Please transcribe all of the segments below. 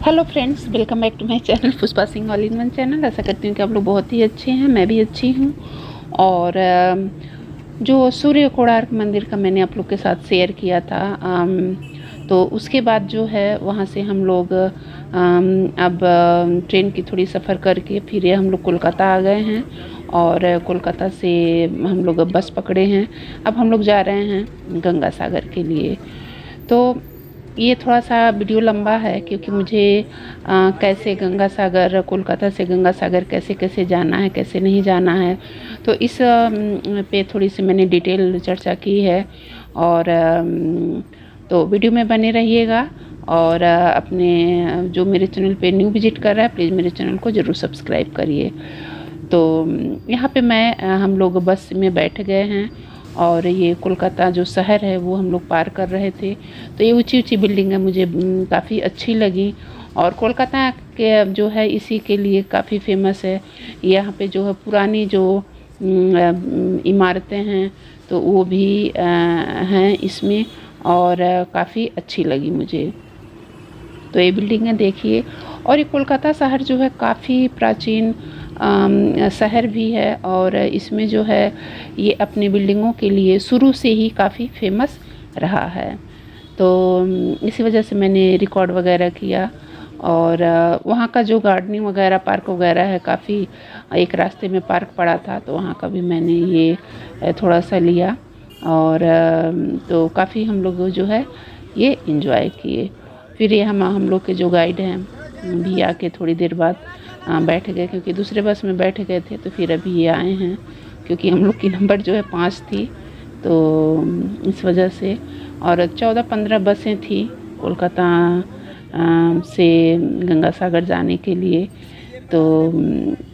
Hello friends, welcome back to my channel Pushpa Singh all in one channel. आशा करती हूँ कि आप लोग बहुत ही अच्छे हैं, मैं भी अच्छी हूँ। और जो सूर्य कोणार्क मंदिर का मैंने आप लोग के साथ शेयर किया था, तो उसके बाद जो है वहाँ से हम लोग अब ट्रेन की थोड़ी सफ़र करके फिर ये हम लोग कोलकाता आ गए हैं। और कोलकाता से हम लोग बस पकड़े हैं। अब हम लोग जा रहे हैं गंगा सागर के लिए। तो ये थोड़ा सा वीडियो लंबा है क्योंकि मुझे कैसे गंगा सागर, कोलकाता से गंगा सागर कैसे कैसे जाना है, कैसे नहीं जाना है, तो इस पे थोड़ी सी मैंने डिटेल चर्चा की है। और तो वीडियो में बने रहिएगा। और अपने जो मेरे चैनल पे न्यू विजिट कर रहा है, प्लीज़ मेरे चैनल को ज़रूर सब्सक्राइब करिए। तो यहाँ पे हम लोग बस में बैठ गए हैं और ये कोलकाता जो शहर है वो हम लोग पार कर रहे थे। तो ये ऊंची ऊंची बिल्डिंग है, मुझे काफ़ी अच्छी लगी। और कोलकाता के जो है इसी के लिए काफ़ी फेमस है। यहाँ पे जो है पुरानी जो इमारतें हैं तो वो भी हैं इसमें, और काफ़ी अच्छी लगी मुझे। तो ये बिल्डिंगें देखिए। और ये कोलकाता शहर जो है काफ़ी प्राचीन शहर भी है, और इसमें जो है ये अपनी बिल्डिंगों के लिए शुरू से ही काफ़ी फेमस रहा है। तो इसी वजह से मैंने रिकॉर्ड वगैरह किया। और वहाँ का जो गार्डनिंग वगैरह, पार्क वगैरह है, काफ़ी एक रास्ते में पार्क पड़ा था तो वहाँ का भी मैंने ये थोड़ा सा लिया। और तो काफ़ी हम लोग जो है ये एंजॉय किए। फिर ये हम लोग के जो गाइड हैं भी आके थोड़ी देर बाद बैठ गए, क्योंकि दूसरे बस में बैठ गए थे। तो फिर अभी ये आए हैं क्योंकि हम लोग की नंबर जो है 5 थी, तो इस वजह से। और 14-15 बसें थी कोलकाता से गंगा सागर जाने के लिए। तो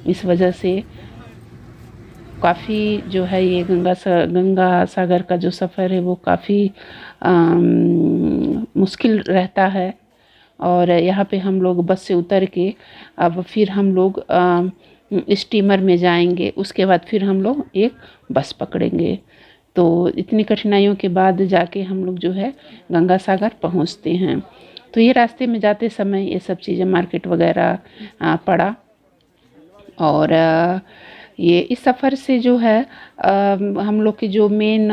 इस वजह से काफ़ी जो है ये गंगा सागर का जो सफ़र है वो काफ़ी मुश्किल रहता है। और यहाँ पे हम लोग बस से उतर के अब फिर हम लोग स्टीमर में जाएंगे। उसके बाद फिर हम लोग एक बस पकड़ेंगे। तो इतनी कठिनाइयों के बाद जाके हम लोग जो है गंगा सागर पहुँचते हैं। तो ये रास्ते में जाते समय ये सब चीज़ें, मार्केट वगैरह पड़ा। और ये इस सफ़र से जो है हम लोग के जो मेन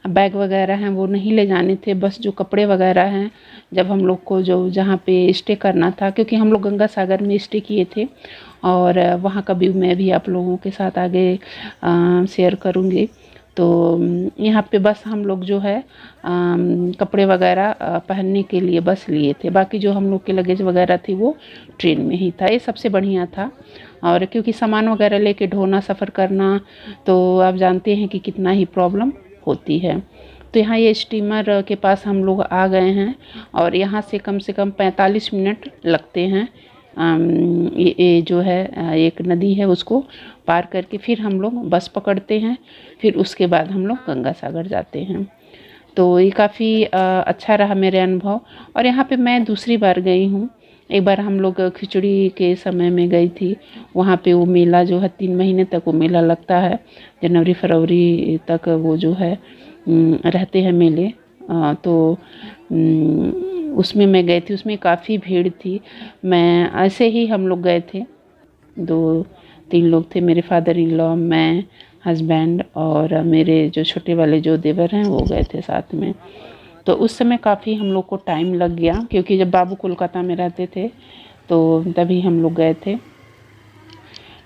बैग वगैरह हैं वो नहीं ले जाने थे। बस जो कपड़े वगैरह हैं, जब हम लोग को जो जहाँ पे स्टे करना था, क्योंकि हम लोग गंगा सागर में स्टे किए थे, और वहाँ का व्यू मैं भी आप लोगों के साथ आगे शेयर करूँगी। तो यहाँ पे बस हम लोग जो है कपड़े वगैरह पहनने के लिए बस लिए थे। बाकी जो हम लोग के लगेज वगैरह थी वो ट्रेन में ही था। ये सबसे बढ़िया था। और क्योंकि सामान वगैरह लेके ढोना, सफ़र करना, तो आप जानते हैं कि कितना ही प्रॉब्लम होती है। तो यहाँ ये स्टीमर के पास हम लोग आ गए हैं और यहाँ से कम 45 मिनट लगते हैं। ये जो है एक नदी है उसको पार करके फिर हम लोग बस पकड़ते हैं। फिर उसके बाद हम लोग गंगा सागर जाते हैं। तो ये काफ़ी अच्छा रहा मेरे अनुभव। और यहाँ पे मैं दूसरी बार गई हूँ। एक बार हम लोग खिचड़ी के समय में गई थी। वहाँ पे वो मेला जो है 3 महीने तक वो मेला लगता है, जनवरी फरवरी तक वो जो है रहते हैं मेले। तो उसमें मैं गई थी, उसमें काफ़ी भीड़ थी। मैं ऐसे ही हम लोग गए थे, 2-3 लोग थे, मेरे फादर इन लॉ, मैं, हस्बैंड और मेरे जो छोटे वाले जो देवर हैं वो गए थे साथ में। तो उस समय काफ़ी हम लोग को टाइम लग गया, क्योंकि जब बाबू कोलकाता में रहते थे तो तभी हम लोग गए थे।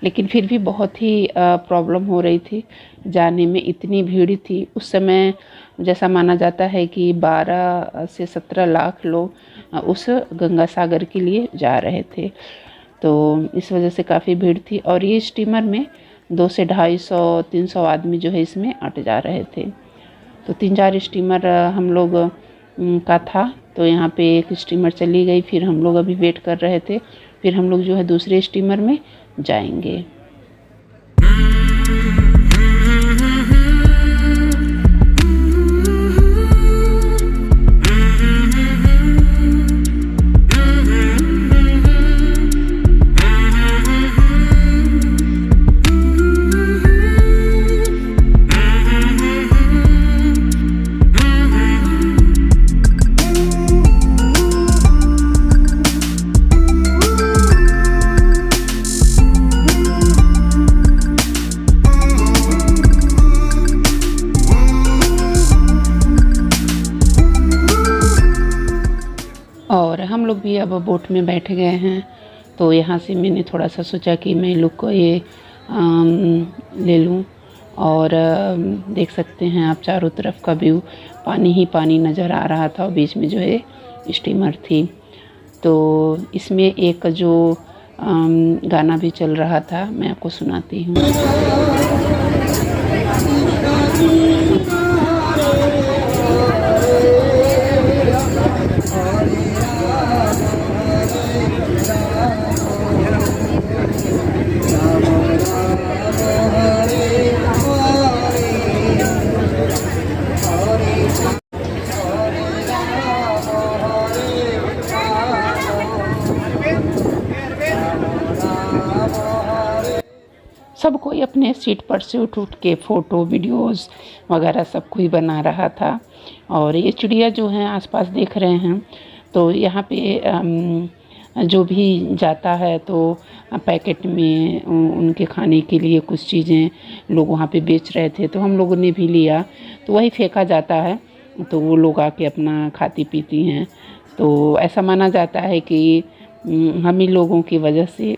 लेकिन फिर भी बहुत ही प्रॉब्लम हो रही थी जाने में, इतनी भीड़ थी। उस समय जैसा माना जाता है कि 12 से 17 लाख लोग उस गंगा सागर के लिए जा रहे थे। तो इस वजह से काफ़ी भीड़ थी। और ये स्टीमर में 200 से 250-300 आदमी जो है इसमें अट जा रहे थे। तो 3-4 स्टीमर हम लोग का था। तो यहाँ पे एक स्टीमर चली गई, फिर हम लोग अभी वेट कर रहे थे। फिर हम लोग जो है दूसरे स्टीमर में जाएंगे। हम लोग भी अब बोट में बैठ गए हैं। तो यहाँ से मैंने थोड़ा सा सोचा कि मैं लोग को ये ले लूँ। और देख सकते हैं आप चारों तरफ का व्यू, पानी ही पानी नज़र आ रहा था और बीच में जो है स्टीमर थी। तो इसमें एक जो गाना भी चल रहा था, मैं आपको सुनाती हूँ। सब कोई अपने सीट पर से उठ के फ़ोटो वीडियोस वगैरह सब कोई बना रहा था। और ये चिड़िया जो हैं आसपास देख रहे हैं, तो यहाँ पे जो भी जाता है तो पैकेट में उनके खाने के लिए कुछ चीज़ें लोग वहाँ पे बेच रहे थे, तो हम लोगों ने भी लिया। तो वही फेंका जाता है, तो वो लोग आके अपना खाती पीती हैं। तो ऐसा माना जाता है कि हम ही लोगों की वजह से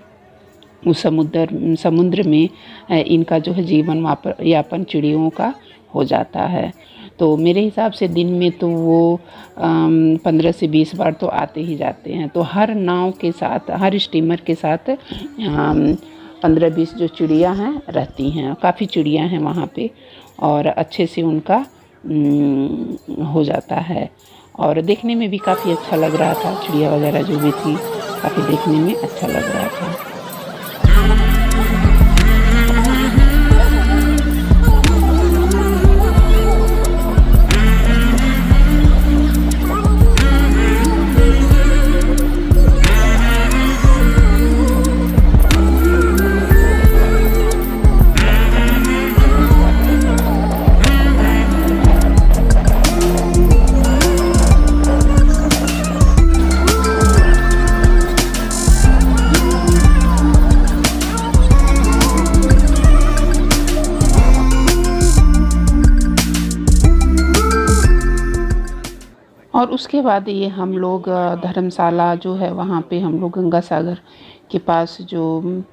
उस समुद्र में इनका जो है जीवन यापन चिड़ियों का हो जाता है। तो मेरे हिसाब से दिन में तो वो 15 से 20 बार तो आते ही जाते हैं। तो हर नाव के साथ, हर स्टीमर के साथ 15-20 जो चिड़िया हैं रहती हैं। काफ़ी चिड़िया हैं वहाँ पे और अच्छे से उनका हो जाता है। और देखने में भी काफ़ी अच्छा लग रहा था, चिड़िया वगैरह जो भी थी काफ़ी देखने में अच्छा लग रहा था। और उसके बाद ये हम लोग धर्मशाला जो है वहाँ पे हम लोग गंगा सागर के पास जो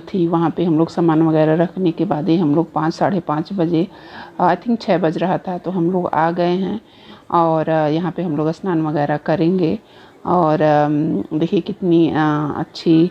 थी वहाँ पे हम लोग सामान वगैरह रखने के बाद ही हम लोग 5 साढ़े 5 बजे, आई थिंक 6 बज रहा था, तो हम लोग आ गए हैं। और यहाँ पे हम लोग स्नान वगैरह करेंगे। और देखिए कितनी अच्छी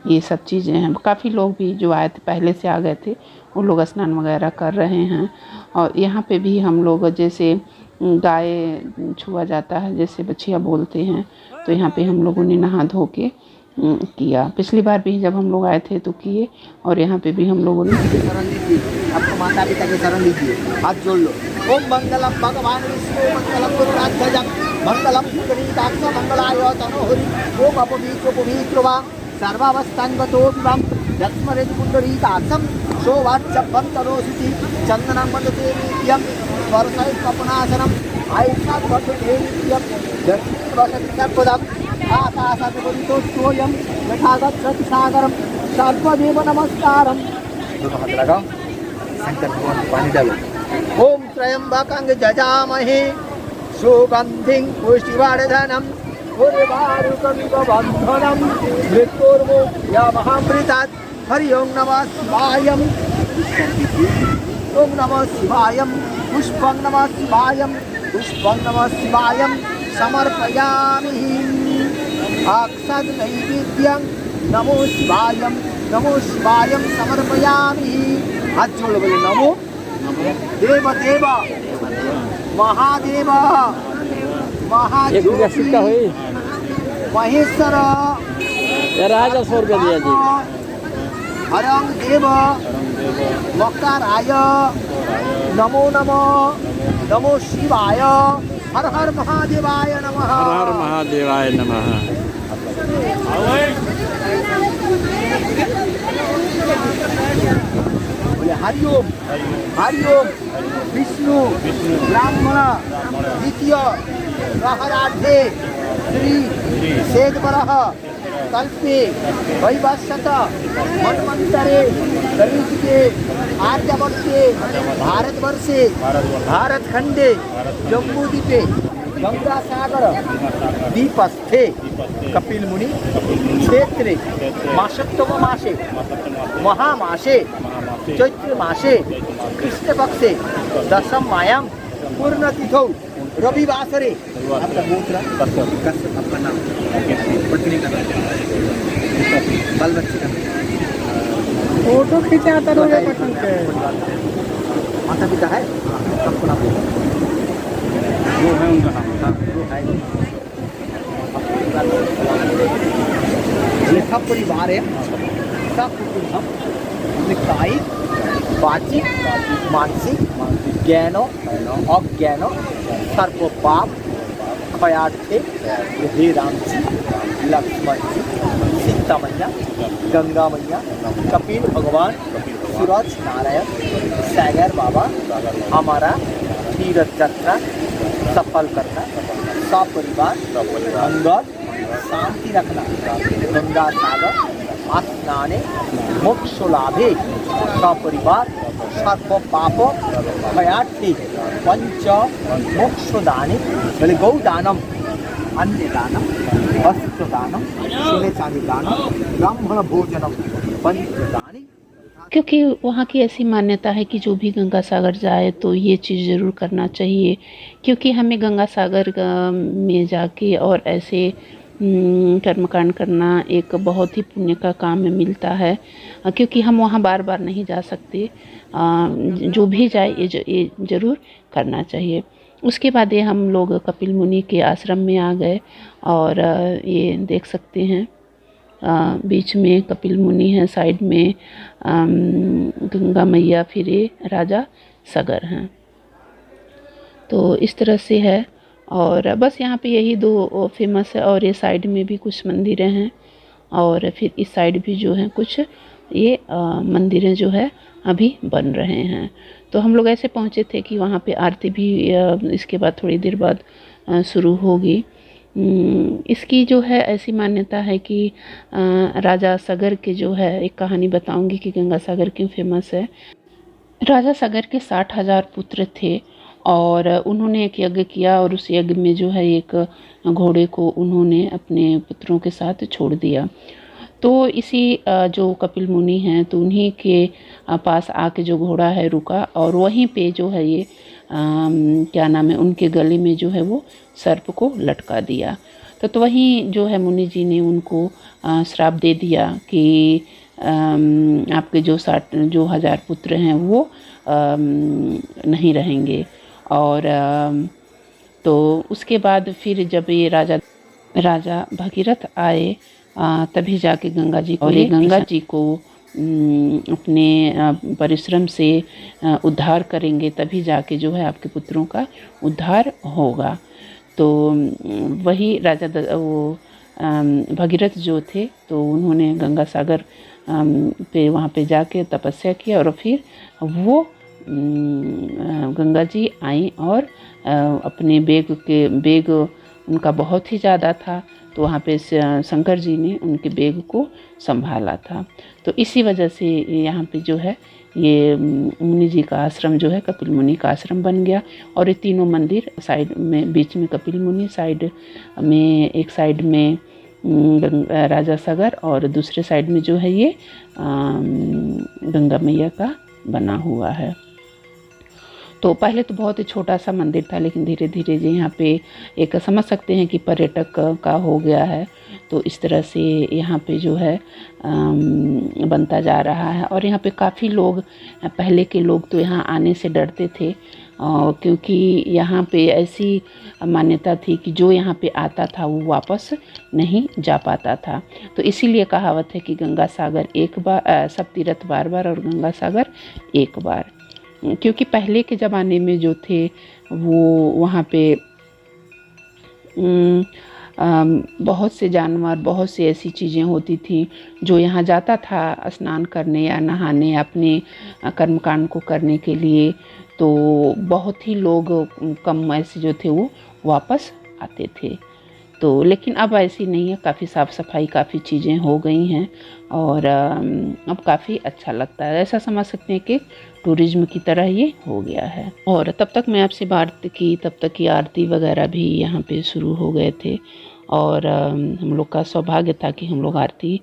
ये सब चीज़ें हैं। काफ़ी लोग भी जो आए थे पहले से आ गए थे, वो लोग स्नान वगैरह कर रहे हैं। और यहाँ पे भी हम लोग जैसे गाय छुआ जाता है, जैसे बछिया बोलते हैं, तो यहाँ पे हम लोगों ने नहा धो के किया। पिछली बार भी जब हम लोग आए थे तो किए, और यहाँ पे भी हम लोगों ने शरण लीजिए, आपको माता पिता के शरण लीजिए, हाथ जोड़ लो। ओम मंगलम भगवान विष्णु मंगलम गुरुराध्वज मंगलम पुंडरीकाक्ष मंगलाय तनोहरि ओम अपवित्र वा सर्वावस्थान्वतो विभं यस्मरेत पुंडरीकाक्षं शोभाच्चभं तनोषिति चन्दनं वन्दते नित्यं स्वर्षय स्वपनाशनम् आयुष्यात् वर्धते नित्यं दर्शनपदम् आकाशात् यथागच्छति सागरं सर्वदेव नमस्कारं। दोनों हाथ लगाओ, शंकर भगवान को पानी डालो। ओम त्र्यंबकं जजामहे सुगंधिं पुष्टिवर्धनम् उर्वारुकमिव बन्धनं मृत्युर्मुक्षयमहामृतात्। हरि ओम नमः शिवाय। ओम नमः शिवाय। पुष्पं नमः शिवाय। पुष्पं नमः शिवाय समर्पयामि। अक्षत नैवेद्यं नमो शिवाय। नमो शिवाय समर्पयामि। हाथ जोड़ बोले नमो देव देव महादेव महाज्योति महेश्वर राजा स्वर्ग दिया जी हरंग देव मकाराय नमो नमो नमो शिवाय। हर हर महादेवाय नमः। हर हर महादेवाय नमः। बोले हरिओम हरिओम। विष्णु ब्राह्मण द्वितीय प्रहराढ़े श्री शेदवरः कल्पे वैवस्वत मन्वन्तरे कलियुगे आर्यवर्षे भारतवर्षे भारतखंडे जम्बूद्वीपे गंगा सागर दीपस्थे कपिल मुनि क्षेत्रे मासोत्तम मासे महामासे चैत्र मासे कृष्ण पक्षे दशम मायाम पूर्ण तिथौ रविवासरे। आपका गोत्र कश्यप, आपका नाम, पत्नी का नाम, बाल बच्चे का फोटो खिंचाता रहोगे पसंद के माता पिता है सबको नाम वो है उनका नाम। हाँ वो है रेखा परिवार है सब कुटुंब अपने कायिक वाचिक मानसिक ज्ञानो अज्ञानो सर्व पाप क्षयार्थे हे राम जी लक्ष्मण जी सीता मैया गंगा मैया कपिल भगवान सूरज नारायण सागर बाबा हमारा तीर्थ यात्रा सफल करना सपरिवार मंगल शांति रखना गंगा सागर स्नाने मोक्ष लाभे सपरिवार सर्व पाप क्षयार्थे पंच मोक्षदाने बोले गौदानम अन्नदानम वस्त्रदानम सोने चांदी दानम ब्राह्मण भोजनम पंचदानी। क्योंकि वहाँ की ऐसी मान्यता है कि जो भी गंगा सागर जाए तो ये चीज़ ज़रूर करना चाहिए, क्योंकि हमें गंगा सागर में जाके और ऐसे कर्मकांड करना एक बहुत ही पुण्य का काम में मिलता है, क्योंकि हम वहाँ बार बार नहीं जा सकते। जो भी जाए ये ज़रूर करना चाहिए। उसके बाद ये हम लोग कपिल मुनि के आश्रम में आ गए और ये देख सकते हैं बीच में कपिल मुनि है, साइड में गंगा मैया, फिर ये राजा सगर हैं। तो इस तरह से है और बस यहाँ पे यही दो फेमस है और ये साइड में भी कुछ मंदिरें हैं और फिर इस साइड भी जो है कुछ ये मंदिरें जो है अभी बन रहे हैं। तो हम लोग ऐसे पहुँचे थे कि वहाँ पे आरती भी इसके बाद थोड़ी देर बाद शुरू होगी। इसकी जो है ऐसी मान्यता है कि राजा सगर के जो है एक कहानी बताऊंगी कि गंगा सागर क्यों फेमस है। राजा सगर के 60,000 पुत्र थे और उन्होंने एक यज्ञ किया और उस यज्ञ में जो है एक घोड़े को उन्होंने अपने पुत्रों के साथ छोड़ दिया। तो इसी जो कपिल मुनि हैं तो उन्हीं के पास आके जो घोड़ा है रुका और वहीं पे जो है ये क्या नाम है उनके गले में जो है वो सर्प को लटका दिया। तो वहीं जो है मुनि जी ने उनको श्राप दे दिया कि आपके जो 1000 पुत्र हैं वो नहीं रहेंगे। और तो उसके बाद फिर जब ये राजा भगीरथ आए तभी जाके गंगा जी को अपने परिश्रम से उद्धार करेंगे, तभी जाके जो है आपके पुत्रों का उद्धार होगा। तो वही राजा भगीरथ जो थे तो उन्होंने गंगा सागर पे वहाँ पे जाके तपस्या किया और फिर वो गंगा जी आई और अपने बेग उनका बहुत ही ज़्यादा था तो वहाँ पे शंकर जी ने उनके बेग को संभाला था। तो इसी वजह से यहाँ पे जो है ये मुनि जी का आश्रम जो है कपिल मुनि का आश्रम बन गया। और ये तीनों मंदिर साइड में, बीच में कपिल मुनि, साइड में एक साइड में राजा सगर और दूसरे साइड में जो है ये गंगा मैया का बना हुआ है। तो पहले तो बहुत ही छोटा सा मंदिर था लेकिन धीरे धीरे जो यहाँ पे एक समझ सकते हैं कि पर्यटक का हो गया है। तो इस तरह से यहाँ पे जो है बनता जा रहा है। और यहाँ पे काफ़ी लोग, पहले के लोग तो यहाँ आने से डरते थे क्योंकि यहाँ पे ऐसी मान्यता थी कि जो यहाँ पे आता था वो वापस नहीं जा पाता था। तो इसीलिए कहावत है कि गंगा सागर एक बार, सब तीर्थ बार बार और गंगा सागर एक बार। क्योंकि पहले के ज़माने में जो थे वो वहाँ पे बहुत से जानवर, बहुत सी ऐसी चीज़ें होती थी जो यहाँ जाता था स्नान करने या नहाने, अपने कर्मकांड को करने के लिए। तो बहुत ही लोग कम ऐसे जो थे वो वापस आते थे। तो लेकिन अब ऐसी नहीं है, काफ़ी साफ़ सफाई, काफ़ी चीज़ें हो गई हैं और अब काफ़ी अच्छा लगता है। ऐसा समझ सकते हैं कि टूरिज्म की तरह ये हो गया है। और तब तक मैं आपसे बात की, तब तक की आरती वगैरह भी यहाँ पे शुरू हो गए थे और हम लोग का सौभाग्य था कि हम लोग आरती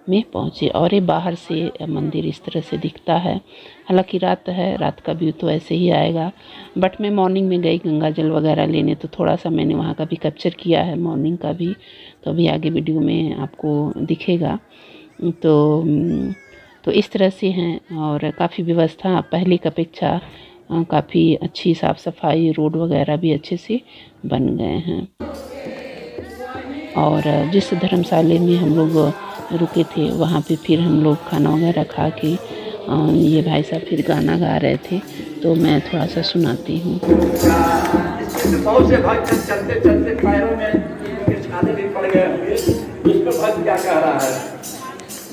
में पहुँचे। और ये बाहर से मंदिर इस तरह से दिखता है। हालांकि रात है, रात का व्यू तो ऐसे ही आएगा, बट मैं मॉर्निंग में गई गंगा जल वगैरह लेने, तो थोड़ा सा मैंने वहाँ का भी कैप्चर किया है, मॉर्निंग का भी, तो अभी आगे वीडियो में आपको दिखेगा। तो इस तरह से हैं और काफ़ी व्यवस्था पहले की अपेक्षा काफ़ी अच्छी साफ़ सफाई, रोड वगैरह भी अच्छे से बन गए हैं। और जिस धर्मशाला में हम लोग रुके थे वहाँ पे फिर हम लोग खाना वगैरह खा के ये भाई साहब फिर गाना गा रहे थे, तो मैं थोड़ा सा सुनाती हूँ। बहुत से भक्त चलते चलते पैरों में छाले भी पड़ गए होंगे। उसको भक्त क्या कह रहा है?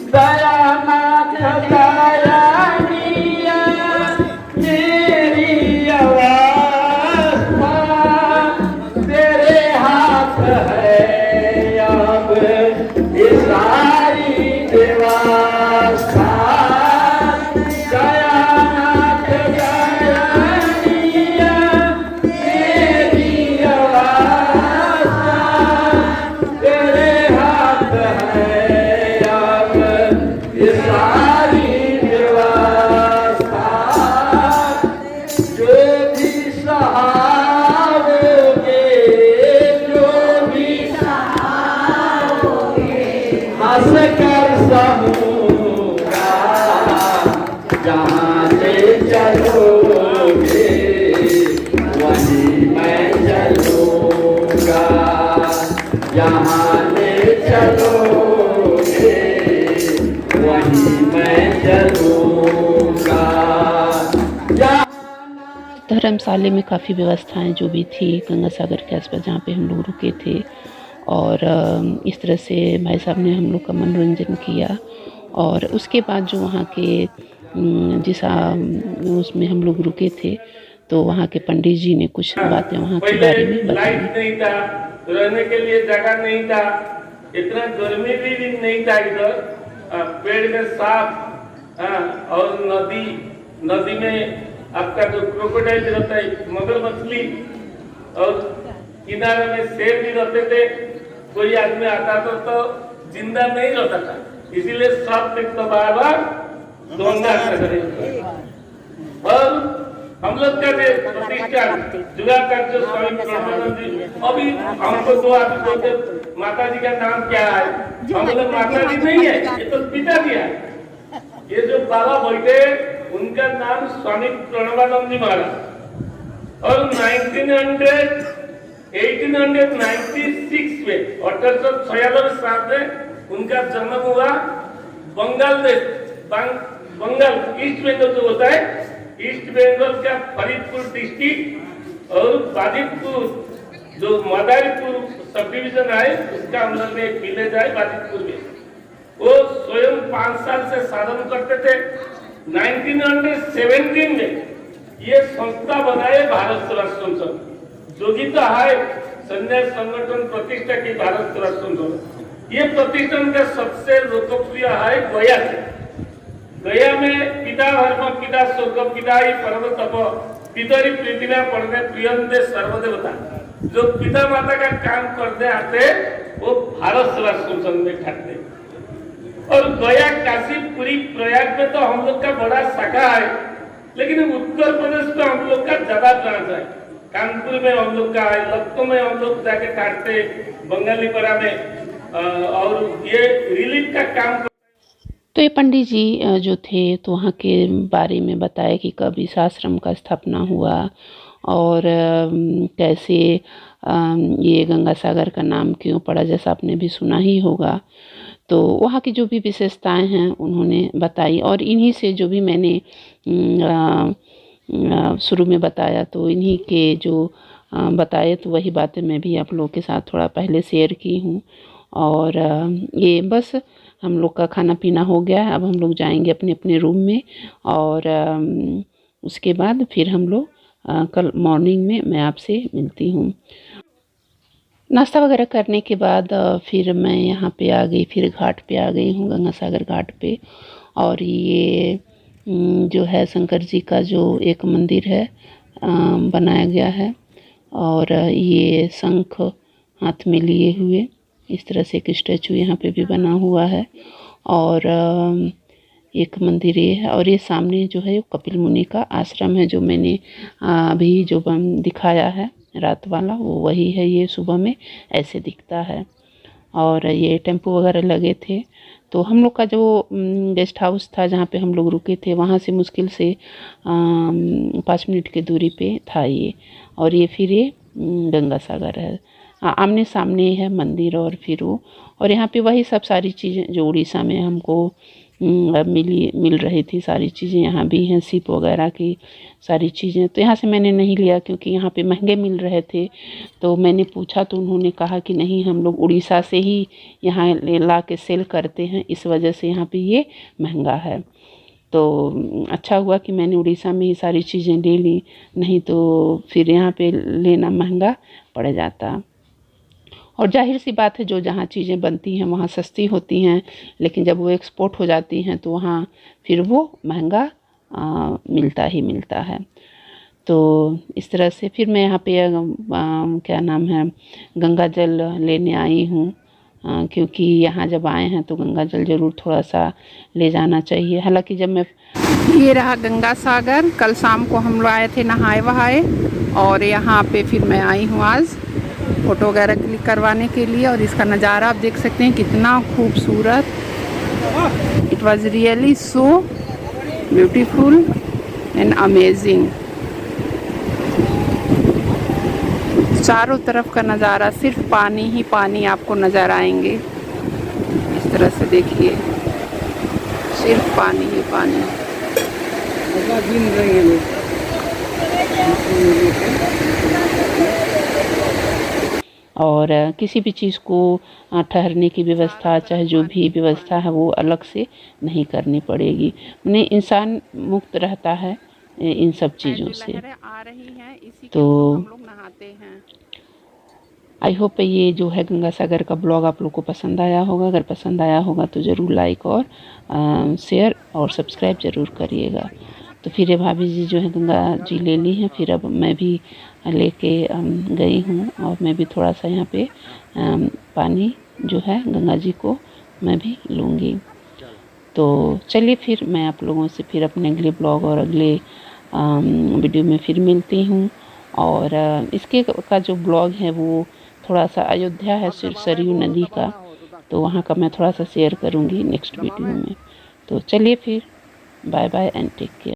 दयानाथ दयानिया मेरी अवस्था तेरे हाथ है, अब ये सारी व्यवस्था। दयानाथ दयानिया मेरी अवस्था तेरे हाथ है, अब ये सारी व्यवस्था। जो भी सहारोगे, जो भी हंस कर सहूँगा, जहाँ से चलोगे वहीं मैं चलूँगा, जहाँ ले चलोगे वहीं मैं चलूँगा। धर्मशाले में काफ़ी व्यवस्थाएं जो भी थी गंगा सागर के आसपास जहाँ पे हम लोग रुके थे, और इस तरह से भाई साहब ने हम लोग का मनोरंजन किया। और उसके बाद जो वहाँ के जिस उसमें हम लोग रुके थे, तो वहाँ के पंडित जी ने कुछ बातें वहाँ के बारे में बताई। लाइट नहीं था, रहने के लिए जगह नहीं था, इतना गर्मी भी नहीं था इधर। पेड़ में सांप और नदी में आपका जो क्रोकोडाइल रहता है, मगर मछली, और किनारे में शेर भी रहते थे। कोई आदमी आता था तो जिंदा नहीं रहता था, इसीलिए सब तो बार-बार दौड़ना करें। और हम लोग का प्रतिष्ठान जुगाचार्य स्वामी प्रणवानंद जी, अभी हमको तो आप बोलते माता जी का नाम क्या है? हम लोग माता जी नहीं है, ये तो पिताजी है। ये जो बाबा बैठे उनका नाम स्वामी प्रणवानंद जी महाराज। और 1896 में 1896 साल में उनका जन्म हुआ। बंगाल देश, बंगाल ईस्ट बंगाल जो होता है, ईस्ट बंगाल का फरीदपुर डिस्ट्रिक्ट और बाजितपुर जो मदारीपुर सब डिवीजन है, उसका अंदर में एक विलेज है बाजितपुर में। वो स्वयं 5 साल से साधन करते थे। 1917 में ये संस्था बनाए भारत स्वराष्ट्र संघ, जो भी तो है संन्यास संगठन प्रतिष्ठा की भारत स्वराष्ट्र संघ। ये प्रतिष्ठान का सबसे लोकप्रिय है गया से। गया में पिता धर्म पिता स्वर्ग पिता ही परम तप पितरी प्रीतिना पढ़ने प्रियंते सर्वदेवता, जो पिता माता का काम करते आते वो भारत स्वराष्ट्र संघ में ठाकते। और गया, काशी, पुरी, प्रयाग में तो हम लोग का बड़ा शाखा है, लेकिन उत्तर प्रदेश में हम लोग का ज्यादा ब्रांच है। कानपुर में हम लोग का है, लखनऊ में हम लोग जाके काटते, बंगालीपरा में, और ये रिलीफ का काम। तो ये पंडित जी जो थे तो वहाँ के बारे में बताया कि कब इस आश्रम का स्थापना हुआ और कैसे ये गंगा सागर का नाम क्यों पड़ा, जैसा आपने भी सुना ही होगा। तो वहाँ की जो भी विशेषताएं हैं उन्होंने बताई, और इन्हीं से जो भी मैंने शुरू में बताया, तो इन्हीं के जो बताए तो वही बातें मैं भी आप लोगों के साथ थोड़ा पहले शेयर की हूँ। और ये बस हम लोग का खाना पीना हो गया है, अब हम लोग जाएंगे अपने अपने रूम में, और उसके बाद फिर हम लोग कल मॉर्निंग में मैं आपसे मिलती हूँ। नाश्ता वगैरह करने के बाद फिर मैं यहाँ पे आ गई, फिर घाट पे आ गई हूँ, गंगा सागर घाट पे। और ये जो है शंकर जी का जो एक मंदिर है बनाया गया है, और ये शंख हाथ में लिए हुए इस तरह से एक स्टैचू यहाँ पे भी बना हुआ है। और एक मंदिर ये है, और ये सामने जो है कपिल मुनि का आश्रम है, जो मैंने अभी जो दिखाया है रात वाला, वो वही है। ये सुबह में ऐसे दिखता है। और ये टेम्पो वगैरह लगे थे, तो हम लोग का जो गेस्ट हाउस था जहाँ पे हम लोग रुके थे, वहाँ से मुश्किल से 5 मिनट की दूरी पे था ये। और ये फिर ये गंगा सागर है, आमने सामने है मंदिर और फिर वो। और यहाँ पे वही सब सारी चीज़ें जो उड़ीसा में हमको मिल रही थी, सारी चीज़ें यहाँ भी हैं, सिप वगैरह की सारी चीज़ें। तो यहाँ से मैंने नहीं लिया क्योंकि यहाँ पे महंगे मिल रहे थे। तो मैंने पूछा तो उन्होंने कहा कि नहीं, हम लोग उड़ीसा से ही यहाँ ला के सेल करते हैं, इस वजह से यहाँ पे ये महंगा है। तो अच्छा हुआ कि मैंने उड़ीसा में ही सारी चीज़ें ले ली, नहीं तो फिर यहाँ पे लेना महंगा पड़ जाता। और जाहिर सी बात है, जो जहाँ चीज़ें बनती हैं वहाँ सस्ती होती हैं, लेकिन जब वो एक्सपोर्ट हो जाती हैं तो वहाँ फिर वो महंगा मिलता ही मिलता है। तो इस तरह से फिर मैं यहाँ पे क्या नाम है, गंगा जल लेने आई हूँ, क्योंकि यहाँ जब आए हैं तो गंगा जल ज़रूर थोड़ा सा ले जाना चाहिए। हालांकि जब मैं ये रहा गंगा सागर, कल शाम को हम लोग आए थे नहाए वहाए, और यहाँ पे फिर मैं आई हूँ आज फ़ोटो वगैरह क्लिक करवाने के लिए। और इसका नज़ारा आप देख सकते हैं कितना खूबसूरत। It was really so beautiful and amazing. चारों तरफ का नज़ारा सिर्फ पानी ही पानी आपको नज़र आएंगे। इस तरह से देखिए, सिर्फ पानी ही पानी। और किसी भी चीज़ को ठहरने की व्यवस्था, चाहे जो भी व्यवस्था है, वो अलग से नहीं करनी पड़ेगी। मैंने इंसान मुक्त रहता है इन सब चीज़ों से। तो आई होप ये जो है गंगा सागर का ब्लॉग आप लोग को पसंद आया होगा। अगर पसंद आया होगा तो ज़रूर लाइक और शेयर और सब्सक्राइब ज़रूर करिएगा। तो फिर ये भाभी जी जो है गंगा जी ले ली हैं, फिर अब मैं भी लेके गई हूँ, और मैं भी थोड़ा सा यहाँ पे पानी जो है गंगा जी को मैं भी लूँगी। तो चलिए फिर मैं आप लोगों से फिर अपने अगले ब्लॉग और अगले वीडियो में फिर मिलती हूँ। और इसके का जो ब्लॉग है वो थोड़ा सा अयोध्या है, सरयू नदी का, तो वहाँ का मैं थोड़ा सा शेयर करूँगी नेक्स्ट वीडियो में। तो चलिए फिर, bye bye and take care.